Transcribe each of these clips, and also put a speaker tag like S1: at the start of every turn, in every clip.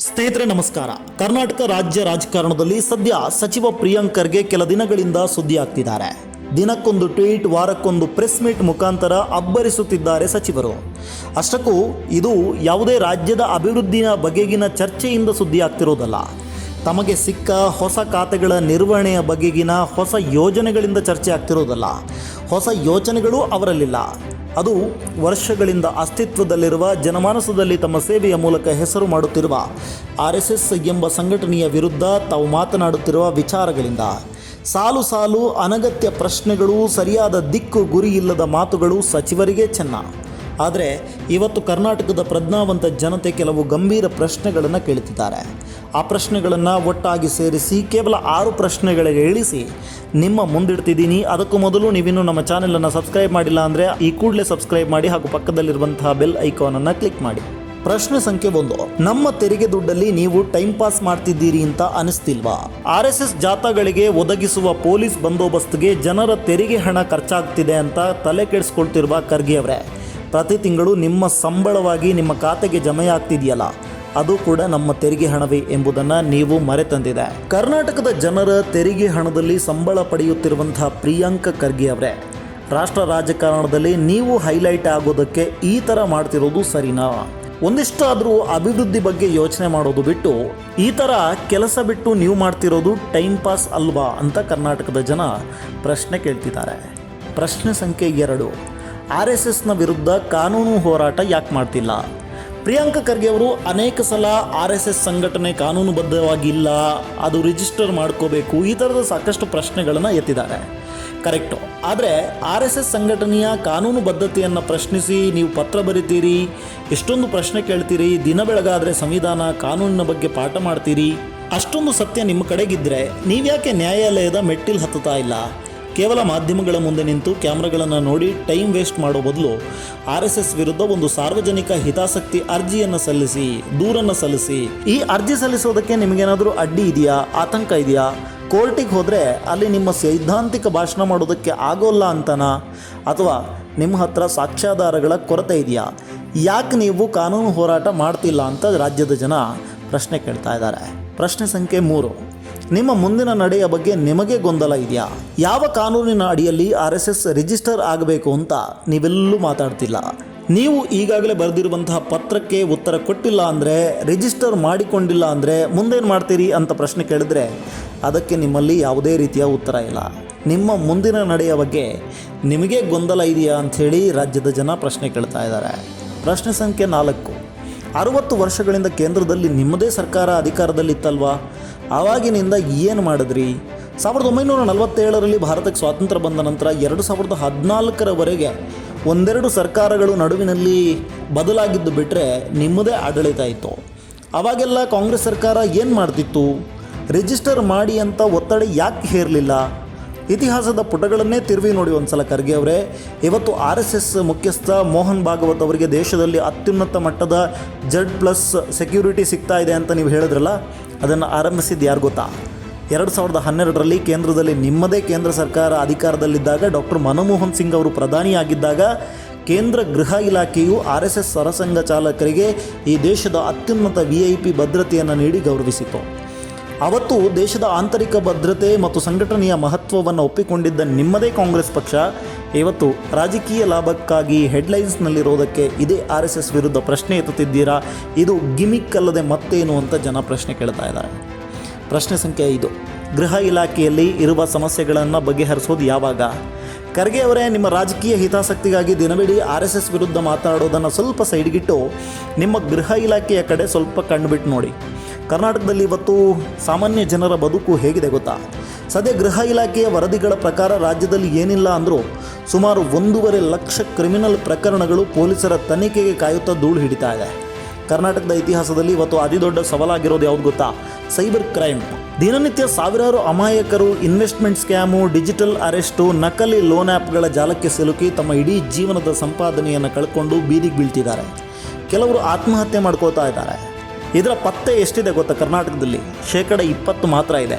S1: ಸ್ನೇಹಿತರೆ ನಮಸ್ಕಾರ. ಕರ್ನಾಟಕ ರಾಜ್ಯ ರಾಜಕಾರಣದಲ್ಲಿ ಸದ್ಯ ಸಚಿವ ಪ್ರಿಯಾಂಕ್ ಖರ್ಗೆ ಕೆಲ ದಿನಗಳಿಂದ ಸುದ್ದಿ ಆಗ್ತಿದ್ದಾರೆ. ದಿನಕ್ಕೊಂದು ಟ್ವೀಟ್, ವಾರಕ್ಕೊಂದು ಪ್ರೆಸ್ ಮೀಟ್ ಮುಖಾಂತರ ಅಬ್ಬರಿಸುತ್ತಿದ್ದಾರೆ ಸಚಿವರು. ಅಷ್ಟಕ್ಕೂ ಇದು ಯಾವುದೇ ರಾಜ್ಯದ ಅಭಿವೃದ್ಧಿಯ ಬಗೆಗಿನ ಚರ್ಚೆಯಿಂದ ಸುದ್ದಿ ಆಗ್ತಿರೋದಲ್ಲ. ತಮಗೆ ಸಿಕ್ಕ ಹೊಸ ಖಾತೆಗಳ ನಿರ್ವಹಣೆಯ ಬಗೆಗಿನ ಹೊಸ ಯೋಜನೆಗಳಿಂದ ಚರ್ಚೆ ಆಗ್ತಿರೋದಲ್ಲ. ಹೊಸ ಯೋಚನೆಗಳೂ ಅವರಲ್ಲಿಲ್ಲ. ಅದು ವರ್ಷಗಳಿಂದ ಅಸ್ತಿತ್ವದಲ್ಲಿರುವ, ಜನಮಾನಸದಲ್ಲಿ ತಮ್ಮ ಸೇವೆಯ ಮೂಲಕ ಹೆಸರು ಮಾಡುತ್ತಿರುವ RSS ಎಂಬ ಸಂಘಟನೆಯ ವಿರುದ್ಧ ತಾವು ಮಾತನಾಡುತ್ತಿರುವ ವಿಚಾರಗಳಿಂದ. ಸಾಲು ಸಾಲು ಅನಗತ್ಯ ಪ್ರಶ್ನೆಗಳು, ಸರಿಯಾದ ದಿಕ್ಕು ಗುರಿ ಇಲ್ಲದ ಮಾತುಗಳು ಸಚಿವರಿಗೆ ಚೆನ್ನ. ಆದರೆ ಇವತ್ತು ಕರ್ನಾಟಕದ ಪ್ರಜ್ಞಾವಂತ ಜನತೆ ಕೆಲವು ಗಂಭೀರ ಪ್ರಶ್ನೆಗಳನ್ನು ಕೇಳುತ್ತಿದ್ದಾರೆ. ಆ ಪ್ರಶ್ನೆಗಳನ್ನು ಒಟ್ಟಾಗಿ ಸೇರಿಸಿ ಕೇವಲ 6 ಪ್ರಶ್ನೆಗಳಿಗೆ ಇಳಿಸಿ ನಿಮ್ಮ ಮುಂದಿಡ್ತಿದ್ದೀನಿ. ಅದಕ್ಕೂ ಮೊದಲು ನೀವಿನ್ನೂ ನಮ್ಮ ಚಾನೆಲನ್ನು ಸಬ್ಸ್ಕ್ರೈಬ್ ಮಾಡಿಲ್ಲ ಅಂದರೆ ಈ ಕೂಡಲೇ ಸಬ್ಸ್ಕ್ರೈಬ್ ಮಾಡಿ ಹಾಗೂ ಪಕ್ಕದಲ್ಲಿರುವಂತಹ ಬೆಲ್ ಐಕಾನನ್ನು ಕ್ಲಿಕ್ ಮಾಡಿ. ಪ್ರಶ್ನೆ ಸಂಖ್ಯೆ 1. ನಮ್ಮ ತೆರಿಗೆ ದುಡ್ಡಲ್ಲಿ ನೀವು ಟೈಮ್ ಪಾಸ್ ಮಾಡ್ತಿದ್ದೀರಿ ಅಂತ ಅನಿಸ್ತಿಲ್ವಾ? RSS ಜಾಥಾಗಳಿಗೆ ಒದಗಿಸುವ ಪೊಲೀಸ್ ಬಂದೋಬಸ್ತ್ಗೆ ಜನರ ತೆರಿಗೆ ಹಣ ಖರ್ಚಾಗ್ತಿದೆ ಅಂತ ತಲೆ ಕೆಡಿಸ್ಕೊಳ್ತಿರುವ ಖರ್ಗೆ ಅವರೇ, ಪ್ರತಿ ತಿಂಗಳು ನಿಮ್ಮ ಸಂಬಳವಾಗಿ ನಿಮ್ಮ ಖಾತೆಗೆ ಜಮೆಯಾಗ್ತಿದೆಯಲ್ಲ, ಅದು ಕೂಡ ನಮ್ಮ ತೆರಿಗೆ ಹಣವೇ ಎಂಬುದನ್ನು ನೀವು ಮರೆತಂದಿದೆ. ಕರ್ನಾಟಕದ ಜನರ ತೆರಿಗೆ ಹಣದಲ್ಲಿ ಸಂಬಳ ಪಡೆಯುತ್ತಿರುವಂತಹ ಪ್ರಿಯಾಂಕ್ ಖರ್ಗೆ ಅವರೇ, ರಾಷ್ಟ್ರ ರಾಜಕಾರಣದಲ್ಲಿ ನೀವು ಹೈಲೈಟ್ ಆಗೋದಕ್ಕೆ ಈ ಥರ ಮಾಡ್ತಿರೋದು ಸರಿನಾ? ಒಂದಿಷ್ಟಾದರೂ ಅಭಿವೃದ್ಧಿ ಬಗ್ಗೆ ಯೋಚನೆ ಮಾಡೋದು ಬಿಟ್ಟು ಈ ಥರ ಕೆಲಸ ಬಿಟ್ಟು ನೀವು ಮಾಡ್ತಿರೋದು ಟೈಮ್ ಪಾಸ್ ಅಲ್ವಾ ಅಂತ ಕರ್ನಾಟಕದ ಜನ ಪ್ರಶ್ನೆ ಕೇಳ್ತಿದ್ದಾರೆ. ಪ್ರಶ್ನೆ ಸಂಖ್ಯೆ 2. RSSನ ವಿರುದ್ಧ ಕಾನೂನು ಹೋರಾಟ ಯಾಕೆ ಮಾಡ್ತಿಲ್ಲ? ಪ್ರಿಯಾಂಕ್ ಖರ್ಗೆ ಅವರು ಅನೇಕ ಸಲ RSS ಸಂಘಟನೆ ಕಾನೂನುಬದ್ಧವಾಗಿಲ್ಲ, ಅದು ರಿಜಿಸ್ಟರ್ ಮಾಡ್ಕೋಬೇಕು, ಈ ಥರದ ಸಾಕಷ್ಟು ಪ್ರಶ್ನೆಗಳನ್ನು ಎತ್ತಿದ್ದಾರೆ. ಕರೆಕ್ಟು. ಆದರೆ RSS ಸಂಘಟನೆಯ ಕಾನೂನು ಬದ್ಧತೆಯನ್ನು ಪ್ರಶ್ನಿಸಿ ನೀವು ಪತ್ರ ಬರಿತೀರಿ, ಎಷ್ಟೊಂದು ಪ್ರಶ್ನೆ ಕೇಳ್ತೀರಿ, ದಿನ ಬೆಳಗಾದರೆ ಸಂವಿಧಾನ ಕಾನೂನಿನ ಬಗ್ಗೆ ಪಾಠ ಮಾಡ್ತೀರಿ. ಅಷ್ಟೊಂದು ಸತ್ಯ ನಿಮ್ಮ ಕಡೆಗಿದ್ದರೆ ನೀವ್ಯಾಕೆ ನ್ಯಾಯಾಲಯದ ಮೆಟ್ಟಿಲು ಹತ್ತುತ್ತಾ ಇಲ್ಲ? ಕೇವಲ ಮಾಧ್ಯಮಗಳ ಮುಂದೆ ನಿಂತು ಕ್ಯಾಮ್ರಾಗಳನ್ನು ನೋಡಿ ಟೈಮ್ ವೇಸ್ಟ್ ಮಾಡೋ ಬದಲು RSS ವಿರುದ್ಧ ಒಂದು ಸಾರ್ವಜನಿಕ ಹಿತಾಸಕ್ತಿ ಅರ್ಜಿಯನ್ನು ಸಲ್ಲಿಸಿ, ದೂರನ್ನು ಸಲ್ಲಿಸಿ. ಈ ಅರ್ಜಿ ಸಲ್ಲಿಸೋದಕ್ಕೆ ನಿಮಗೇನಾದರೂ ಅಡ್ಡಿ ಇದೆಯಾ, ಆತಂಕ ಇದೆಯಾ? ಕೋರ್ಟಿಗೆ ಹೋದರೆ ಅಲ್ಲಿ ನಿಮ್ಮ ಸೈದ್ಧಾಂತಿಕ ಭಾಷಣ ಮಾಡೋದಕ್ಕೆ ಆಗೋಲ್ಲ ಅಂತನಾ, ಅಥವಾ ನಿಮ್ಮ ಹತ್ರ ಸಾಕ್ಷ್ಯಾಧಾರಗಳ ಕೊರತೆ ಇದೆಯಾ? ಯಾಕೆ ನೀವು ಕಾನೂನು ಹೋರಾಟ ಮಾಡ್ತಿಲ್ಲ ಅಂತ ರಾಜ್ಯದ ಜನ ಪ್ರಶ್ನೆ ಕೇಳ್ತಾ ಇದ್ದಾರೆ. ಪ್ರಶ್ನೆ ಸಂಖ್ಯೆ 3. ನಿಮ್ಮ ಮುಂದಿನ ನಡೆಯ ಬಗ್ಗೆ ನಿಮಗೆ ಗೊಂದಲ ಇದೆಯಾ? ಯಾವ ಕಾನೂನಿನ ಅಡಿಯಲ್ಲಿ RSS ರಿಜಿಸ್ಟರ್ ಆಗಬೇಕು ಅಂತ ನೀವೆಲ್ಲೂ ಮಾತಾಡ್ತಿಲ್ಲ. ನೀವು ಈಗಾಗಲೇ ಬರೆದಿರುವಂತಹ ಪತ್ರಕ್ಕೆ ಉತ್ತರ ಕೊಟ್ಟಿಲ್ಲ ಅಂದರೆ, ರಿಜಿಸ್ಟರ್ ಮಾಡಿಕೊಂಡಿಲ್ಲ ಅಂದರೆ ಮುಂದೇನು ಮಾಡ್ತೀರಿ ಅಂತ ಪ್ರಶ್ನೆ ಕೇಳಿದ್ರೆ ಅದಕ್ಕೆ ನಿಮ್ಮಲ್ಲಿ ಯಾವುದೇ ರೀತಿಯ ಉತ್ತರ ಇಲ್ಲ. ನಿಮ್ಮ ಮುಂದಿನ ನಡೆಯ ಬಗ್ಗೆ ನಿಮಗೆ ಗೊಂದಲ ಇದೆಯಾ ಅಂಥೇಳಿ ರಾಜ್ಯದ ಜನ ಪ್ರಶ್ನೆ ಕೇಳ್ತಾ ಇದ್ದಾರೆ. ಪ್ರಶ್ನೆ ಸಂಖ್ಯೆ 4. 60 ವರ್ಷಗಳಿಂದ ಕೇಂದ್ರದಲ್ಲಿ ನಿಮ್ಮದೇ ಸರ್ಕಾರ ಅಧಿಕಾರದಲ್ಲಿತ್ತಲ್ವಾ? ಆವಾಗಿನಿಂದ ಏನು ಮಾಡಿದ್ರಿ? 1947ರಲ್ಲಿ ಭಾರತಕ್ಕೆ ಸ್ವಾತಂತ್ರ್ಯ ಬಂದ ನಂತರ 2014ರವರೆಗೆ ಒಂದೆರಡು ಸರ್ಕಾರಗಳು ನಡುವಿನಲ್ಲಿ ಬದಲಾಗಿದ್ದು ಬಿಟ್ಟರೆ ನಿಮ್ಮದೇ ಆಡಳಿತ ಇತ್ತು. ಆವಾಗೆಲ್ಲ ಕಾಂಗ್ರೆಸ್ ಸರ್ಕಾರ ಏನು ಮಾಡ್ತಿತ್ತು? ರಿಜಿಸ್ಟರ್ ಮಾಡಿ ಅಂತ ಒತ್ತಡ ಯಾಕೆ ಹೇರಲಿಲ್ಲ? ಇತಿಹಾಸದ ಪುಟಗಳನ್ನೇ ತಿರುವಿ ನೋಡಿ ಒಂದ್ಸಲ ಖರ್ಗೆ ಅವರೇ. ಇವತ್ತು RSS ಮುಖ್ಯಸ್ಥ ಮೋಹನ್ ಭಾಗವತ್ ಅವರಿಗೆ ದೇಶದಲ್ಲಿ ಅತ್ಯುನ್ನತ ಮಟ್ಟದ Z+ ಸೆಕ್ಯೂರಿಟಿ ಸಿಗ್ತಾ ಇದೆ ಅಂತ ನೀವು ಹೇಳಿದ್ರಲ್ಲ, ಅದನ್ನು ಆರಂಭಿಸಿದ್ದು ಯಾರು ಗೊತ್ತಾ? 2012ರಲ್ಲಿ ಕೇಂದ್ರದಲ್ಲಿ ನಿಮ್ಮದೇ ಕೇಂದ್ರ ಸರ್ಕಾರ ಅಧಿಕಾರದಲ್ಲಿದ್ದಾಗ, ಡಾಕ್ಟರ್ ಮನಮೋಹನ್ ಸಿಂಗ್ ಅವರು ಪ್ರಧಾನಿಯಾಗಿದ್ದಾಗ ಕೇಂದ್ರ ಗೃಹ ಇಲಾಖೆಯು RSS ಸರಸಂಘ ಚಾಲಕರಿಗೆ ಈ ದೇಶದ ಅತ್ಯುನ್ನತ VIP ಭದ್ರತೆಯನ್ನು ನೀಡಿ ಗೌರವಿಸಿತು. ಅವತ್ತು ದೇಶದ ಆಂತರಿಕ ಭದ್ರತೆ ಮತ್ತು ಸಂಘಟನೆಯ ಮಹತ್ವವನ್ನು ಒಪ್ಪಿಕೊಂಡಿದ್ದ ನಿಮ್ಮದೇ ಕಾಂಗ್ರೆಸ್ ಪಕ್ಷ ಇವತ್ತು ರಾಜಕೀಯ ಲಾಭಕ್ಕಾಗಿ ಹೆಡ್ಲೈನ್ಸ್ನಲ್ಲಿರೋದಕ್ಕೆ ಇದೇ RSS ವಿರುದ್ಧ ಪ್ರಶ್ನೆ ಎತ್ತುತ್ತಿದ್ದೀರಾ? ಇದು ಗಿಮಿಕ್ ಅಲ್ಲದೆ ಮತ್ತೇನು ಅಂತ ಜನ ಪ್ರಶ್ನೆ ಕೇಳ್ತಾ ಇದ್ದಾರೆ. ಪ್ರಶ್ನೆ ಸಂಖ್ಯೆ 5. ಗೃಹ ಇಲಾಖೆಯಲ್ಲಿ ಇರುವ ಸಮಸ್ಯೆಗಳನ್ನು ಬಗೆಹರಿಸೋದು ಯಾವಾಗ? ಖರ್ಗೆ ಅವರೇ, ನಿಮ್ಮ ರಾಜಕೀಯ ಹಿತಾಸಕ್ತಿಗಾಗಿ ದಿನವಿಡೀ RSS ವಿರುದ್ಧ ಮಾತಾಡೋದನ್ನು ಸ್ವಲ್ಪ ಸೈಡ್ಗಿಟ್ಟು ನಿಮ್ಮ ಗೃಹ ಇಲಾಖೆಯ ಕಡೆ ಸ್ವಲ್ಪ ಕಣ್ಬಿಟ್ಟು ನೋಡಿ. ಕರ್ನಾಟಕದಲ್ಲಿ ಇವತ್ತು ಸಾಮಾನ್ಯ ಜನರ ಬದುಕು ಹೇಗಿದೆ ಗೊತ್ತಾ? ಸದ್ಯ ಗೃಹ ಇಲಾಖೆಯ ವರದಿಗಳ ಪ್ರಕಾರ ರಾಜ್ಯದಲ್ಲಿ ಏನಿಲ್ಲ ಅಂದರೂ ಸುಮಾರು 1.5 ಲಕ್ಷ ಕ್ರಿಮಿನಲ್ ಪ್ರಕರಣಗಳು ಪೊಲೀಸರ ತನಿಖೆಗೆ ಕಾಯುತ್ತಾ ಧೂಳು ಹಿಡಿತಾ ಇದೆ. ಕರ್ನಾಟಕದ ಇತಿಹಾಸದಲ್ಲಿ ಇವತ್ತು ಅತಿ ದೊಡ್ಡ ಸವಾಲಾಗಿರೋದು ಯಾವುದು ಗೊತ್ತಾ? Cyber crime. ದಿನನಿತ್ಯ ಸಾವಿರಾರು ಅಮಾಯಕರು ಇನ್ವೆಸ್ಟ್ಮೆಂಟ್ ಸ್ಕ್ಯಾಮು, ಡಿಜಿಟಲ್ ಅರೆಸ್ಟು, ನಕಲಿ ಲೋನ್ ಆ್ಯಪ್ಗಳ ಜಾಲಕ್ಕೆ ಸಿಲುಕಿ ತಮ್ಮ ಇಡೀ ಜೀವನದ ಸಂಪಾದನೆಯನ್ನು ಕಳ್ಕೊಂಡು ಬೀದಿಗೆ ಬೀಳ್ತಿದ್ದಾರೆ. ಕೆಲವರು ಆತ್ಮಹತ್ಯೆ ಮಾಡ್ಕೋತಾ ಇದ್ದಾರೆ. ಇದರ ಪತ್ತೆ ಎಷ್ಟಿದೆ ಗೊತ್ತಾ? ಕರ್ನಾಟಕದಲ್ಲಿ 20% ಮಾತ್ರ ಇದೆ.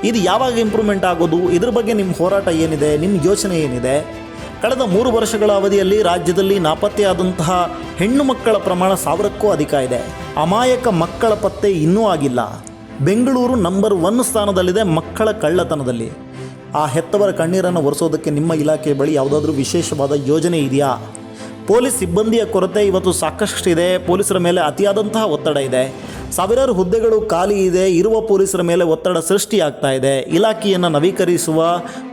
S1: ಇದು ಯಾವಾಗ ಇಂಪ್ರೂವ್ಮೆಂಟ್ ಆಗೋದು? ಇದ್ರ ಬಗ್ಗೆ ನಿಮ್ಮ ಹೋರಾಟ ಏನಿದೆ? ನಿಮ್ಮ ಯೋಚನೆ ಏನಿದೆ? ಕಳೆದ 3 ವರ್ಷಗಳ ಅವಧಿಯಲ್ಲಿ ರಾಜ್ಯದಲ್ಲಿ ನಾಪತ್ತೆಯಾದಂತಹ ಹೆಣ್ಣು ಮಕ್ಕಳ ಪ್ರಮಾಣ 1000ಕ್ಕೂ ಅಧಿಕ ಇದೆ. ಅಮಾಯಕ ಮಕ್ಕಳ ಪತ್ತೆ ಇನ್ನೂ ಆಗಿಲ್ಲ. ಬೆಂಗಳೂರು ನಂಬರ್ 1 ಸ್ಥಾನದಲ್ಲಿದೆ ಮಕ್ಕಳ ಕಳ್ಳತನದಲ್ಲಿ. ಆ ಹೆತ್ತವರ ಕಣ್ಣೀರನ್ನು ಒರೆಸೋದಕ್ಕೆ ನಿಮ್ಮ ಇಲಾಖೆ ಬಳಿ ಯಾವುದಾದ್ರೂ ವಿಶೇಷವಾದ ಯೋಜನೆ ಇದೆಯಾ? ಪೊಲೀಸ್ ಸಿಬ್ಬಂದಿಯ ಕೊರತೆ ಇವತ್ತು ಸಾಕಷ್ಟಿದೆ. ಪೊಲೀಸರ ಮೇಲೆ ಅತಿಯಾದಂತಹ ಒತ್ತಡ ಇದೆ. ಸಾವಿರಾರು ಹುದ್ದೆಗಳು ಖಾಲಿ ಇದೆ. ಇರುವ ಪೊಲೀಸರ ಮೇಲೆ ಒತ್ತಡ ಸೃಷ್ಟಿಯಾಗ್ತಾ ಇದೆ. ಇಲಾಖೆಯನ್ನು ನವೀಕರಿಸುವ,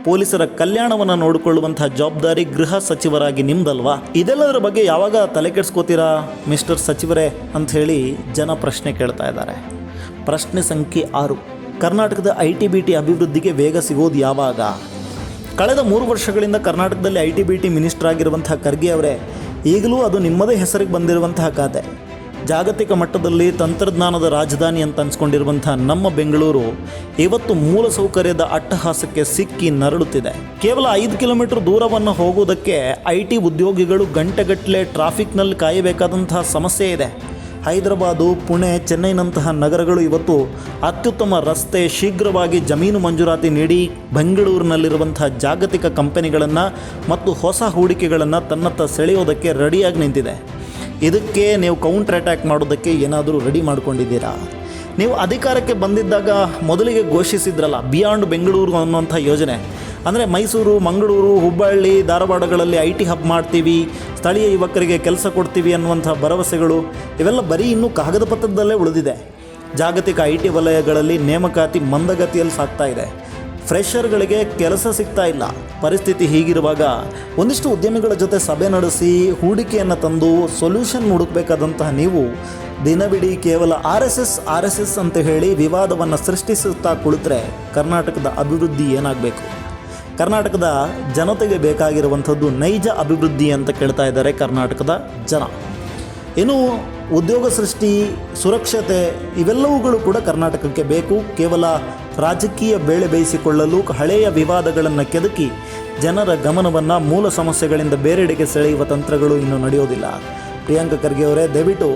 S1: ಪೊಲೀಸರ ಕಲ್ಯಾಣವನ್ನು ನೋಡಿಕೊಳ್ಳುವಂತಹ ಜವಾಬ್ದಾರಿ ಗೃಹ ಸಚಿವರಾಗಿ ನಿಮ್ದಲ್ವಾ? ಇದೆಲ್ಲದರ ಬಗ್ಗೆ ಯಾವಾಗ ತಲೆ ಕೆಡಿಸ್ಕೋತೀರಾ ಮಿಸ್ಟರ್ ಸಚಿವರೇ ಅಂಥೇಳಿ ಜನ ಪ್ರಶ್ನೆ ಕೇಳ್ತಾ ಇದ್ದಾರೆ. ಪ್ರಶ್ನೆ ಸಂಖ್ಯೆ 6. ಕರ್ನಾಟಕದ IT-BT ಅಭಿವೃದ್ಧಿಗೆ ವೇಗ ಸಿಗೋದು ಯಾವಾಗ? ಕಳೆದ 3 ವರ್ಷಗಳಿಂದ ಕರ್ನಾಟಕದಲ್ಲಿ IT-BT ಮಿನಿಸ್ಟರ್ ಆಗಿರುವಂತಹ ಖರ್ಗೆ ಅವರೇ, ಈಗಲೂ ಅದು ನಿಮ್ಮದೇ ಹೆಸರಿಗೆ ಬಂದಿರುವಂತಹ ಖಾತೆ. ಜಾಗತಿಕ ಮಟ್ಟದಲ್ಲಿ ತಂತ್ರಜ್ಞಾನದ ರಾಜಧಾನಿ ಅಂತ ಅನ್ಸ್ಕೊಂಡಿರುವಂಥ ನಮ್ಮ ಬೆಂಗಳೂರು ಇವತ್ತು ಮೂಲಸೌಕರ್ಯದ ಅಟ್ಟಹಾಸಕ್ಕೆ ಸಿಕ್ಕಿ ನರಳುತ್ತಿದೆ. ಕೇವಲ 5 ಕಿಲೋಮೀಟರ್ ದೂರವನ್ನು ಹೋಗುವುದಕ್ಕೆ IT ಉದ್ಯೋಗಿಗಳು ಗಂಟೆಗಟ್ಟಲೆ ಟ್ರಾಫಿಕ್ನಲ್ಲಿ ಕಾಯಬೇಕಾದಂತಹ ಸಮಸ್ಯೆ ಇದೆ. ಹೈದರಾಬಾದು, ಪುಣೆ, ಚೆನ್ನೈನಂತಹ ನಗರಗಳು ಇವತ್ತು ಅತ್ಯುತ್ತಮ ರಸ್ತೆ, ಶೀಘ್ರವಾಗಿ ಜಮೀನು ಮಂಜೂರಾತಿ ನೀಡಿ ಬೆಂಗಳೂರಿನಲ್ಲಿರುವಂತಹ ಜಾಗತಿಕ ಕಂಪನಿಗಳನ್ನು ಮತ್ತು ಹೊಸ ಹೂಡಿಕೆಗಳನ್ನು ತನ್ನತ್ತ ಸೆಳೆಯೋದಕ್ಕೆ ರೆಡಿಯಾಗಿ ನಿಂತಿದೆ. ಇದಕ್ಕೆ ನೀವು ಕೌಂಟರ್ ಅಟ್ಯಾಕ್ ಮಾಡೋದಕ್ಕೆ ಏನಾದರೂ ರೆಡಿ ಮಾಡ್ಕೊಂಡಿದ್ದೀರಾ? ನೀವು ಅಧಿಕಾರಕ್ಕೆ ಬಂದಿದ್ದಾಗ ಮೊದಲಿಗೆ ಘೋಷಿಸಿದ್ರಲ್ಲ ಬಿಯಾಂಡ್ ಬೆಂಗಳೂರು ಅನ್ನುವಂಥ ಯೋಜನೆ. ಅಂದರೆ ಮೈಸೂರು, ಮಂಗಳೂರು, ಹುಬ್ಬಳ್ಳಿ, ಧಾರವಾಡಗಳಲ್ಲಿ IT ಹಬ್ ಮಾಡ್ತೀವಿ, ಸ್ಥಳೀಯ ಯುವಕರಿಗೆ ಕೆಲಸ ಕೊಡ್ತೀವಿ ಅನ್ನುವಂಥ ಭರವಸೆಗಳು ಇವೆಲ್ಲ ಬರೀ ಇನ್ನೂ ಕಾಗದ ಪತ್ರದಲ್ಲೇ ಉಳಿದಿದೆ. ಜಾಗತಿಕ IT ವಲಯಗಳಲ್ಲಿ ನೇಮಕಾತಿ ಮಂದಗತಿಯಲ್ಲಿ ಸಾಗ್ತಾ ಇದೆ. ಫ್ರೆಷರ್ಗಳಿಗೆ ಕೆಲಸ ಸಿಗ್ತಾ ಇಲ್ಲ. ಪರಿಸ್ಥಿತಿ ಹೀಗಿರುವಾಗ ಒಂದಿಷ್ಟು ಉದ್ಯಮಿಗಳ ಜೊತೆ ಸಭೆ ನಡೆಸಿ ಹೂಡಿಕೆಯನ್ನು ತಂದು ಸೊಲ್ಯೂಷನ್ ಹುಡುಕಬೇಕಾದಂತಹ ನೀವು ದಿನವಿಡೀ ಕೇವಲ RSS ಅಂತ ಹೇಳಿ ವಿವಾದವನ್ನು ಸೃಷ್ಟಿಸುತ್ತಾ ಕುಳಿತರೆ ಕರ್ನಾಟಕದ ಅಭಿವೃದ್ಧಿ ಏನಾಗಬೇಕು? ಕರ್ನಾಟಕದ ಜನತೆಗೆ ಬೇಕಾಗಿರುವಂಥದ್ದು ನೈಜ ಅಭಿವೃದ್ಧಿ ಅಂತ ಕೇಳ್ತಾ ಇದ್ದಾರೆ ಕರ್ನಾಟಕದ ಜನ. ಇನ್ನು ಉದ್ಯೋಗ ಸೃಷ್ಟಿ, ಸುರಕ್ಷತೆ ಇವೆಲ್ಲವುಗಳು ಕೂಡ ಕರ್ನಾಟಕಕ್ಕೆ ಬೇಕು. ಕೇವಲ ರಾಜಕೀಯ ಬೇಳೆ ಬೇಯಿಸಿಕೊಳ್ಳಲು ಹಳೆಯ ವಿವಾದಗಳನ್ನು ಕೆದಕಿ ಜನರ ಗಮನವನ್ನು ಮೂಲ ಸಮಸ್ಯೆಗಳಿಂದ ಬೇರೆಡೆಗೆ ಸೆಳೆಯುವ ತಂತ್ರಗಳು ಇನ್ನೂ ನಡೆಯೋದಿಲ್ಲ. ಪ್ರಿಯಾಂಕ ಖರ್ಗೆ ಅವರೇ, ದಯವಿಟ್ಟು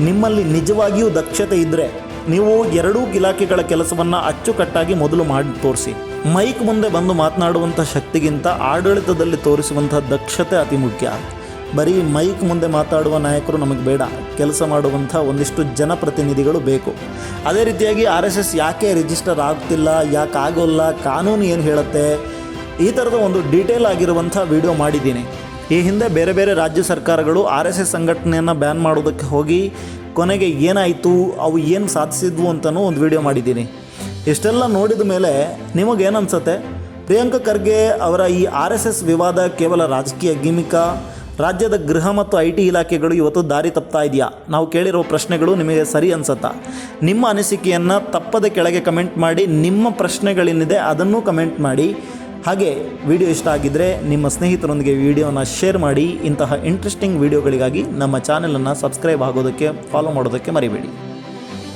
S1: ನಿಮ್ಮಲ್ಲಿ ನಿಜವಾಗಿಯೂ ದಕ್ಷತೆ ಇದ್ದರೆ ನೀವು 2 ಇಲಾಖೆಗಳ ಕೆಲಸವನ್ನು ಅಚ್ಚುಕಟ್ಟಾಗಿ ಮೊದಲು ಮಾಡಿ ತೋರಿಸಿ. ಮೈಕ್ ಮುಂದೆ ಬಂದು ಮಾತನಾಡುವಂಥ ಶಕ್ತಿಗಿಂತ ಆಡಳಿತದಲ್ಲಿ ತೋರಿಸುವಂಥ ದಕ್ಷತೆ ಅತಿ ಮುಖ್ಯ. ಬರೀ ಮೈಕ್ ಮುಂದೆ ಮಾತಾಡುವ ನಾಯಕರು ನಮಗೆ ಬೇಡ, ಕೆಲಸ ಮಾಡುವಂಥ ಒಂದಿಷ್ಟು ಜನಪ್ರತಿನಿಧಿಗಳು ಬೇಕು. ಅದೇ ರೀತಿಯಾಗಿ RSS ಯಾಕೆ ರಿಜಿಸ್ಟರ್ ಆಗ್ತಿಲ್ಲ, ಯಾಕೆ ಆಗೋಲ್ಲ, ಕಾನೂನು ಏನು ಹೇಳುತ್ತೆ, ಈ ಥರದ ಒಂದು ಡೀಟೇಲ್ ಆಗಿರುವಂಥ ವಿಡಿಯೋ ಮಾಡಿದ್ದೀನಿ. ಈ ಹಿಂದೆ ಬೇರೆ ಬೇರೆ ರಾಜ್ಯ ಸರ್ಕಾರಗಳು RSS ಸಂಘಟನೆಯನ್ನು ಬ್ಯಾನ್ ಮಾಡೋದಕ್ಕೆ ಹೋಗಿ ಕೊನೆಗೆ ಏನಾಯಿತು, ಅವು ಏನು ಸಾಧಿಸಿದ್ವು ಅಂತಲೂ ಒಂದು ವಿಡಿಯೋ ಮಾಡಿದ್ದೀನಿ. ಇಷ್ಟೆಲ್ಲ ನೋಡಿದ ಮೇಲೆ ನಿಮಗೇನನ್ಸುತ್ತೆ? ಪ್ರಿಯಾಂಕ ಖರ್ಗೆ ಅವರ ಈ RSS ವಿವಾದ ಕೇವಲ ರಾಜಕೀಯ ಗಿಮಿಕ? ರಾಜ್ಯದ ಗೃಹ ಮತ್ತು IT ಇಲಾಖೆಗಳು ಇವತ್ತು ದಾರಿ ತಪ್ತಾ ಇದೆಯಾ? ನಾವು ಕೇಳಿರೋ ಪ್ರಶ್ನೆಗಳು ನಿಮಗೆ ಸರಿ ಅನಿಸುತ್ತಾ? ನಿಮ್ಮ ಅನಿಸಿಕೆಯನ್ನು ತಪ್ಪದೆ ಕೆಳಗೆ ಕಮೆಂಟ್ ಮಾಡಿ. ನಿಮ್ಮ ಪ್ರಶ್ನೆಗಳೇನಿದೆ ಅದನ್ನು ಕಮೆಂಟ್ ಮಾಡಿ. ಹಾಗೆ ವಿಡಿಯೋ ಇಷ್ಟ ಆಗಿದ್ದರೆ ನಿಮ್ಮ ಸ್ನೇಹಿತರೊಂದಿಗೆ ವಿಡಿಯೋನ ಶೇರ್ ಮಾಡಿ. ಇಂತಹ ಇಂಟ್ರೆಸ್ಟಿಂಗ್ ವಿಡಿಯೋಗಳಿಗಾಗಿ ನಮ್ಮ ಚಾನಲನ್ನು ಸಬ್ಸ್ಕ್ರೈಬ್ ಆಗೋದಕ್ಕೆ, ಫಾಲೋ ಮಾಡೋದಕ್ಕೆ ಮರಿಬೇಡಿ.